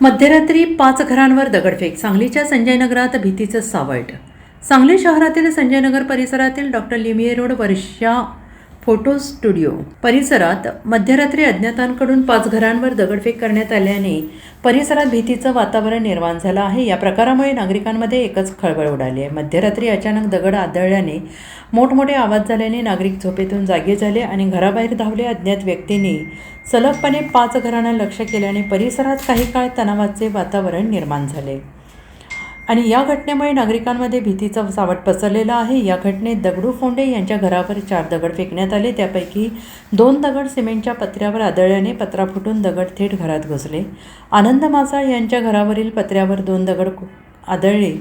मध्यरात्री 5 घरांवर दगडफेक. सांगलीच्या संजयनगरात भीतीचं सावट. सांगली शहरातील संजयनगर परिसरातील डॉक्टर लिमिये रोड वर्षा फोटो स्टुडिओ परिसरात मध्यरात्री अज्ञातांकडून 5 घरांवर दगडफेक करण्यात आल्याने परिसरात भीतीचं वातावरण निर्माण झालं आहे. या प्रकारामुळे नागरिकांमध्ये एकच खळबळ उडाली आहे. मध्यरात्री अचानक दगड आदळल्याने मोठमोठे आवाज झाल्याने नागरिक झोपेतून जागे झाले आणि घराबाहेर धावले. अज्ञात व्यक्तींनी सलगपणे 5 घरांना लक्ष्य केल्याने परिसरात काही काळ तणावाचे वातावरण निर्माण झाले आणि या घटनेमुळे नागरिकांमध्ये भीतीचा सावट पसरलेला आहे. या घटनेत दगडू फोंडे यांच्या घरावर 4 दगड फेकण्यात आले. त्यापैकी 2 दगड सिमेंटच्या पत्र्यावर आदळल्याने पत्रा फुटून दगड थेट घरात घुसले. आनंद मासाळ यांच्या घरावरील पत्र्यावर 2 दगड आदळले.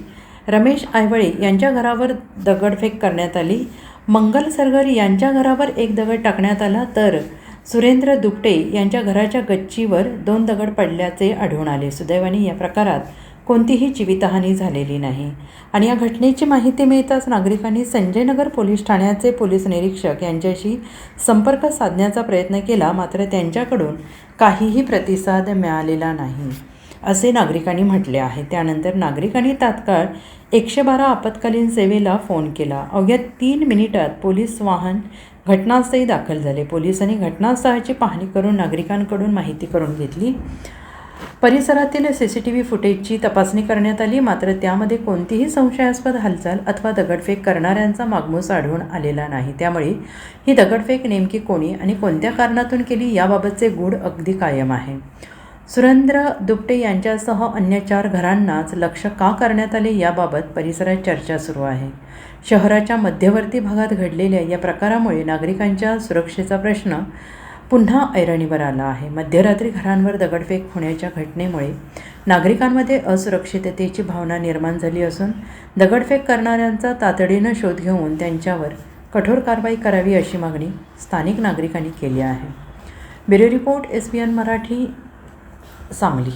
रमेश आयवळे यांच्या घरावर दगडफेक करण्यात आली. मंगल सरगर यांच्या घरावर 1 दगड टाकण्यात आला, तर सुरेंद्र दुपटे यांच्या घराच्या गच्चीवर 2 दगड पडल्याचे आढळून आले. सुदैवाने या प्रकारात कोणतीही जीवितहानी झालेली नाही आणि या घटनेची माहिती मिळताच नागरिकांनी संजयनगर पोलीस ठाण्याचे पोलीस निरीक्षक यांच्याशी संपर्क साधण्याचा प्रयत्न केला, मात्र त्यांच्याकडून काहीही प्रतिसाद मिळालेला नाही असे नागरिकांनी म्हटले आहे. त्यानंतर नागरिकांनी तात्काळ 112 आपत्कालीन सेवेला फोन केला. अवघ्या 3 मिनिटात पोलीस वाहन घटनास्थळी दाखल झाले. पोलिसांनी घटनास्थळाची पाहणी करून नागरिकांकडून माहिती करून घेतली. परिसरातील CCTV फुटेजची तपासणी करण्यात आली, मात्र त्यामध्ये कोणतीही संशयास्पद हालचाल अथवा दगडफेक करणाऱ्यांचा मागमूस आढळून आलेला नाही. त्यामुळे ही दगडफेक नेमकी कोणी आणि कोणत्या कारणातून केली याबाबतचे गूढ अगदी कायम आहे. सुरेंद्र दुपटे यांच्यासह अन्य 4 घरांनाच लक्ष्य का करण्यात आले याबाबत परिसरात चर्चा सुरू आहे. शहराच्या मध्यवर्ती भागात घडलेल्या या प्रकारामुळे नागरिकांच्या सुरक्षेचा प्रश्न पुन्हा ऐरणीवर आला आहे. मध्यरात्री घरांवर दगडफेक होण्याच्या घटनेमुळे नागरिकांमध्ये असुरक्षिततेची भावना निर्माण झाली असून दगडफेक करणाऱ्यांचा तातडीनं शोध घेऊन त्यांच्यावर कठोर कारवाई करावी अशी मागणी स्थानिक नागरिकांनी केली आहे. Bureau report SBN Marathi, Sangli.